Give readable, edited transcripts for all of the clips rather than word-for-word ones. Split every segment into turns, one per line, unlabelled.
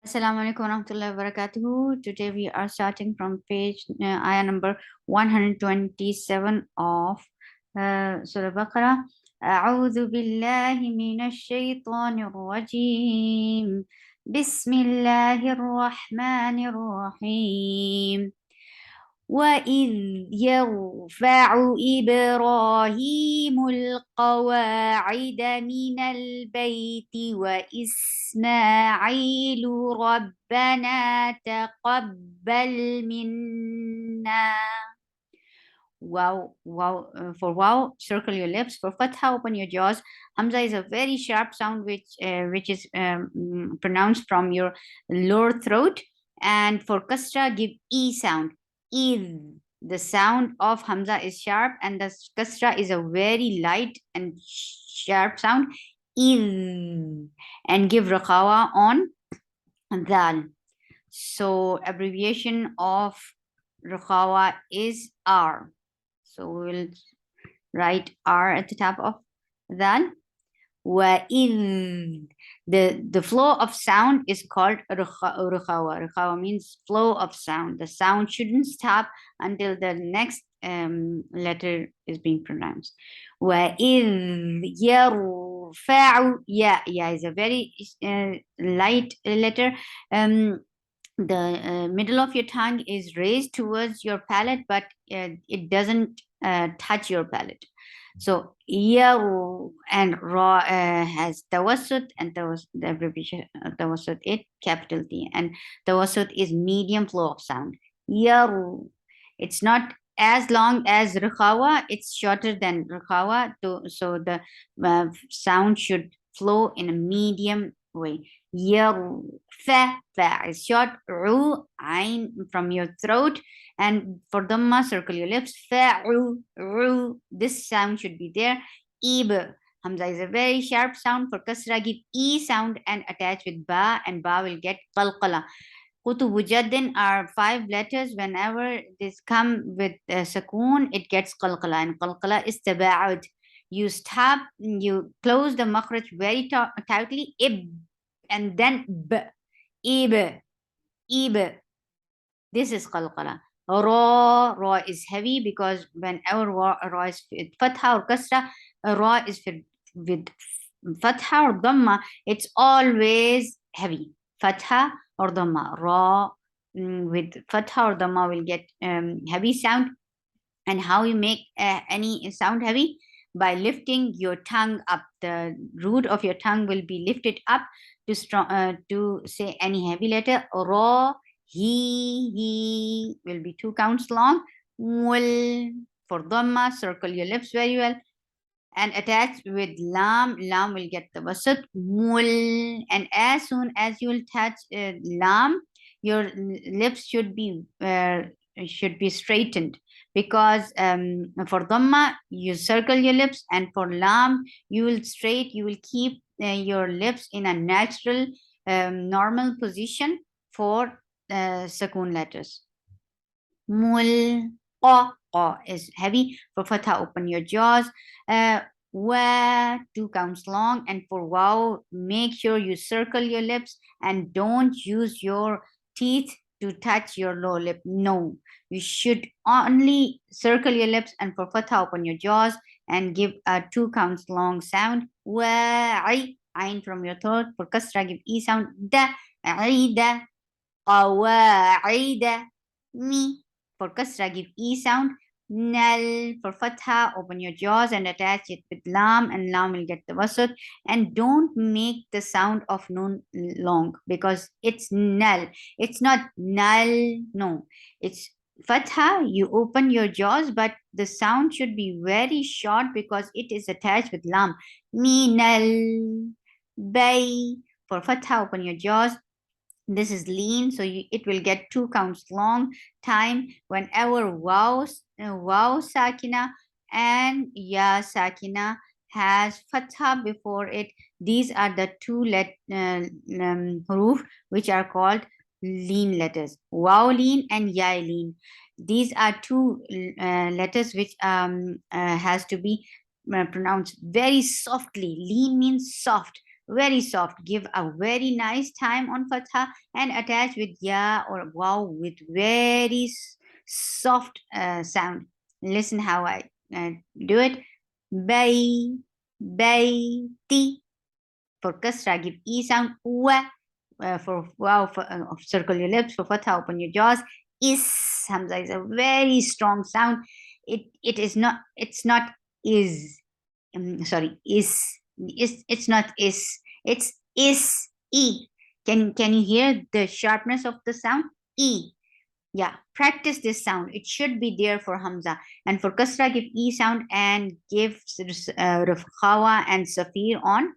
Assalamu alaikum warahmatullahi wabarakatuh. Today we are starting from page ayah number 127 of Surah Baqarah. أعوذ بالله من الشيطان الرجيم بسم الله الرحمن الرحيم وإذ يرفع إبراهيم القواعد من البيت وإسماعيل ربنا تقبل منا. For wow, circle your lips. For fatha, open your jaws. Hamza is a very sharp sound which is pronounced from your lower throat. And for kasra, give e sound. E. The sound of Hamza is sharp, and the kasra is a very light and sharp sound. E. And give raqawa on dal. So abbreviation of raqawa is R. So we'll write R at the top of that. وَإِذْ the flow of sound is called rukhawa. Rukhawa means flow of sound. The sound shouldn't stop until the next letter is being pronounced. وَإِذْ يَرْفَعُ Ya is a very light letter. The middle of your tongue is raised towards your palate, but it doesn't touch your palate. So yaru and ra has tawassut, and the abbreviation tawassut it capital T, and tawassut is medium flow of sound. Yaru, it's not as long as rukhawa, it's shorter than rukhawa, so the sound should flow in a medium way. Yaru, fa is short, ru, ain from your throat, and for dhamma, circle your lips. Fa'u, ru. This sound should be there. Ib. Hamza is a very sharp sound. For kasra, give e sound and attach with ba, and ba will get qalqala. Qutubu jaddin are 5 letters. Whenever this come with sakoon, it gets qalqala, and qalqala is taba'ud. You stop, you close the makhraj very tightly, ib, and then b, ib, ib. This is qalqala. Ra is heavy because whenever ra is with fatha or kasra, ra is with fatha or dhamma, it's always heavy. Fatha or dhamma. Ra with fatha or dhamma will get heavy sound. And how you make any sound heavy? By lifting your tongue up. The root of your tongue will be lifted up to say any heavy letter. Ra, he will be 2 counts long. Mul, for dhamma, circle your lips very well and attach with lam. Lam will get the wasat. Mul, and as soon as you will touch lam, your lips should be straightened, because for dhamma you circle your lips, and for lam you will keep your lips in a natural normal position for sakoon letters. Mul, qa is heavy. For fatha, open your jaws. Wa, 2 counts long. And for wow, make sure you circle your lips and don't use your teeth to touch your lower lip. No, you should only circle your lips, and for fatha, open your jaws and give a 2 counts long sound. Wa'i, ain from your throat. For kasra, give e sound. Da, aida, qawaida, mi. For kasra, give e sound. Nal. For fatha, open your jaws and attach it with lam, and lam will get the wasut. And don't make the sound of nun long, because it's nal. It's not nal. No, it's fatha. You open your jaws, but the sound should be very short because it is attached with lam. Minal bay. For fatha, open your jaws. This is lean, so it will get 2 counts long time whenever wow sakina and ya sakina has fatha before it. These are the 2 huruf which are called lean letters. Wow lean and ya lean. These are 2 letters which has to be pronounced very softly. Lean means soft. very soft. Give a very nice time on fatha and attach with ya or waw with very soft sound. Listen how I do it. Bay, bayti. For kasra, give e sound. Wa. For wow, circle your lips. For fatha, open your jaws. Is, hamza is a very strong sound. It is not. It's not is. Sorry, is. It's not is. It's is e. Can you hear the sharpness of the sound? E. Yeah, practice this sound. It should be there for Hamza. And for Kasra, give E sound and give Rufkhawa and Safir on.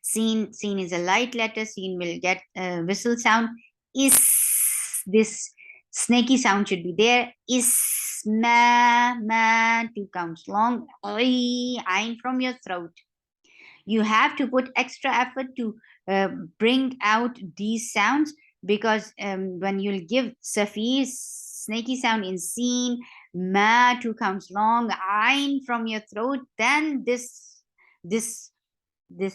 Seen is a light letter. Seen will get whistle sound. Is, this snaky sound should be there. Is, ma, 2 counts long. Ain from your throat. You have to put extra effort to bring out these sounds, because when you'll give Safir snaky sound in seen, ma 2 counts long, ain from your throat, then this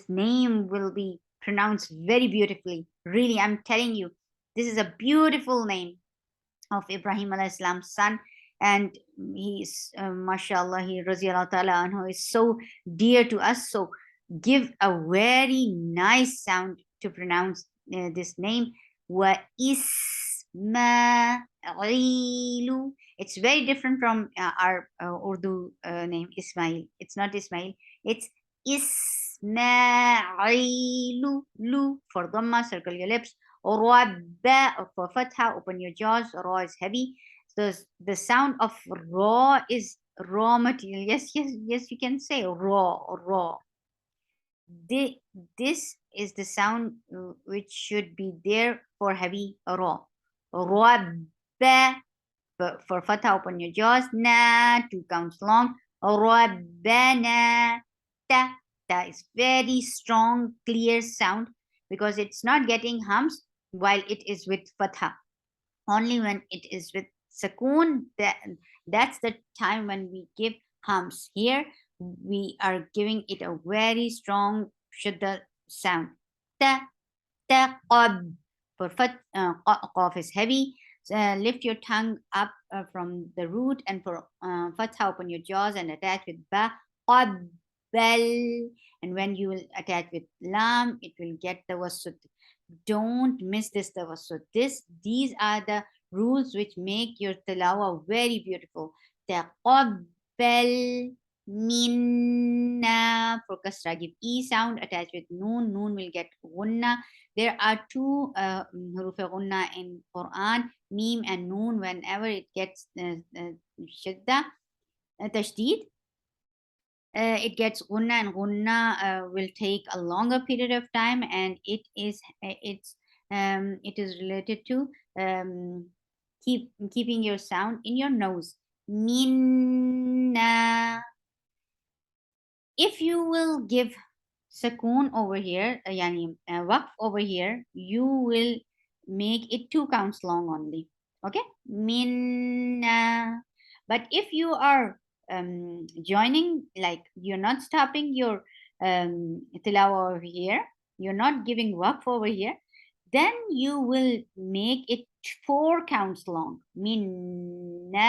name will be pronounced very beautifully. Really, I'm telling you, this is a beautiful name of Ibrahim alayhi salam's son, and he's mashallah, he radiallahu ta'ala anhu is so dear to us. So give a very nice sound to pronounce this name. Wa Ismailu. It's very different from our Urdu name Ismail. It's not Ismail. It's Ismailu. Lu for Dhamma, circle your lips. Rabba for Fatha, open your jaws. Ra is heavy. So the sound of raw is raw material. Yes, you can say raw. This is the sound which should be there for heavy raw. Rabba for Fatha, open your jaws. Na 2 counts long. Rabbana. Ta is very strong, clear sound, because it's not getting hums while it is with Fatha. Only when it is with Sakoon, that's the time when we give hums. Here we are giving it a very strong Shuddha sound. Ta, qab. For Qaf is heavy. Lift your tongue up from the root, and for Fatha, open your jaws and attach with Ba. Qabbal. And when you will attach with Lam, it will get the wasut. Don't miss this tawassut. These are the rules which make your tilawa very beautiful. Taqabbal minna. For kasra, give E sound attached with noon. Noon will get gunna. There are 2 huruf gunna in Quran, Mim and Noon. Whenever it gets shidda, tashdid, it gets gunna, and gunna will take a longer period of time, and it is related to keeping your sound in your nose. Minna. If you will give Sakoon over here, yani waqf over here, you will make it 2 counts long only. Okay? Minna. But if you are joining, like you're not stopping your tilawa over here, you're not giving waqf over here, then you will make it 4 counts long. Minna.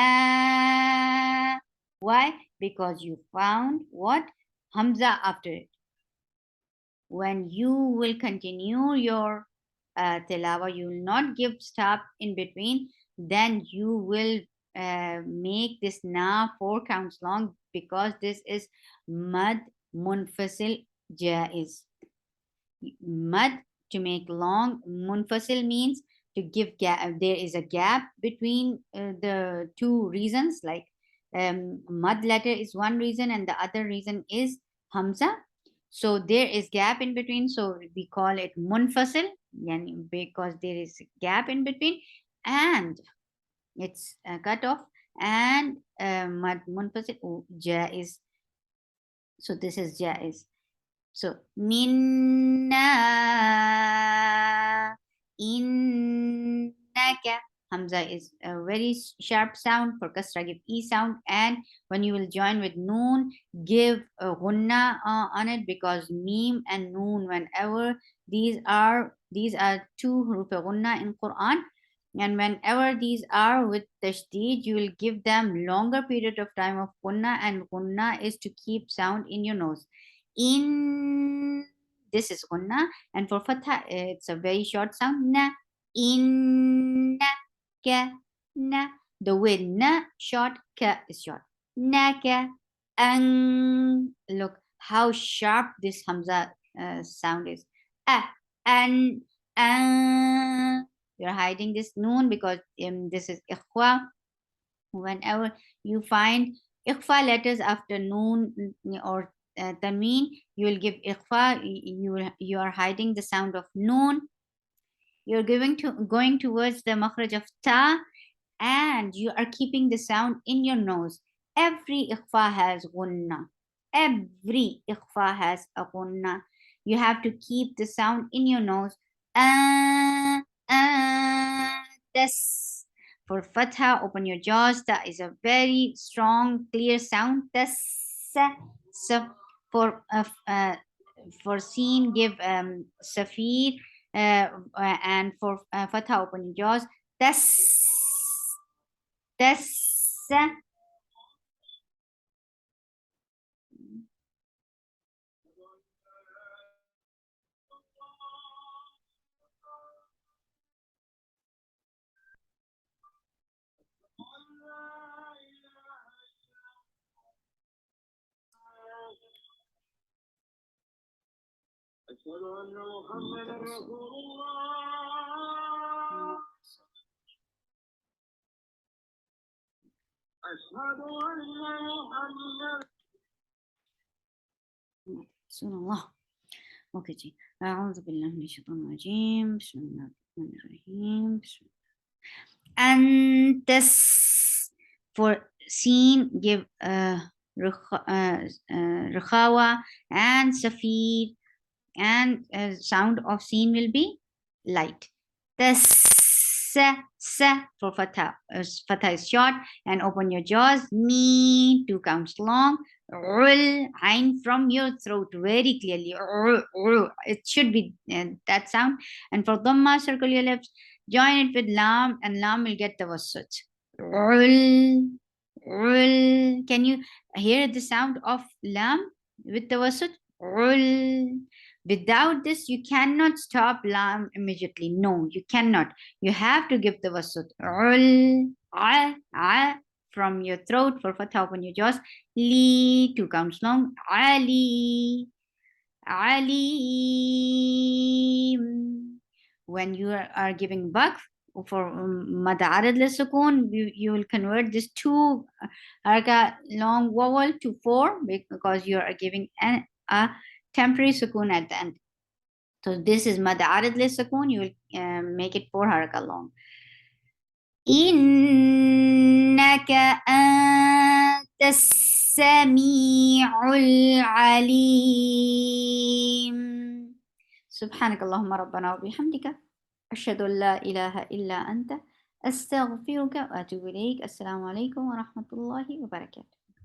Why? Because you found what? Hamza after it. When you will continue your tilawa, you will not give stop in between, then you will make this na 4 counts long, because this is mad munfasil jaiz. Mad to make long, munfasil means to give gap. There is a gap between the 2 reasons, like mad letter is one reason and the other reason is hamza. So there is gap in between, so we call it munfasil, because there is a gap in between and it's cut off, and mad munfasil jaiz. So this is jaiz. So minna, innaka. Hamza is a very sharp sound. For kasra, give E sound. And when you will join with noon, give a gunna on it, because meme and noon, whenever these are two huruf gunna in Quran, and whenever these are with tashdid, you will give them longer period of time of gunna, and gunna is to keep sound in your nose. In, this is gunna, and for fatha, it's a very short sound. Na, in, na, ka, na. The way na short, ka is short. Naka, ang. Look how sharp this hamza sound is. And you're hiding this noon because this is ikhwa. Whenever you find ikhfa letters after noon or tanween, you will give ikhfa. You are hiding the sound of noon. You're going towards the makhraj of ta, and you are keeping the sound in your nose. Every ikhfa has gunna. Every ikhfa has a gunna. You have to keep the sound in your nose. Das. For fatha, open your jaws. That is a very strong, clear sound. Das. So for seen, give safir, and for fatha, open your jaws. Das. Das.
أشهد أن محمدا رسول الله أشهد أن محمدا
رسول الله. اوكي جي. أعوذ بالله من الشيطان الرجيم. بسم الله الرحمن الرحيم. بسم الله. And this, for seen, give rukhawa, and safir, and sound of seen will be light. The for fatha. Fatha is short, and open your jaws. Me, 2 counts long. Rul, ain from your throat very clearly. It should be that sound. And for dhamma, circle your lips. Join it with lam, and lam will get tawassut. Rul, rul. Can you hear the sound of lam with tawassut? Rul. Without this, you cannot stop lam immediately. No, you cannot. You have to give the wasut. From your throat for fatha, open your jaws. Li, 2 counts long. Ali. Ali. When you are giving waqf for mad arad li sukun, you will convert this 2 haraka long vowel to 4, because you are giving a temporary sukun at the end. So this is mad arid li sukun. You will make it 4 haraka long. Innaka antas sami'ul alim. سبحانك اللهم ربنا وبحمدك أشهد أن لا إله إلا أنت أستغفرك وأتوب إليك. السلام عليكم ورحمة الله وبركاته.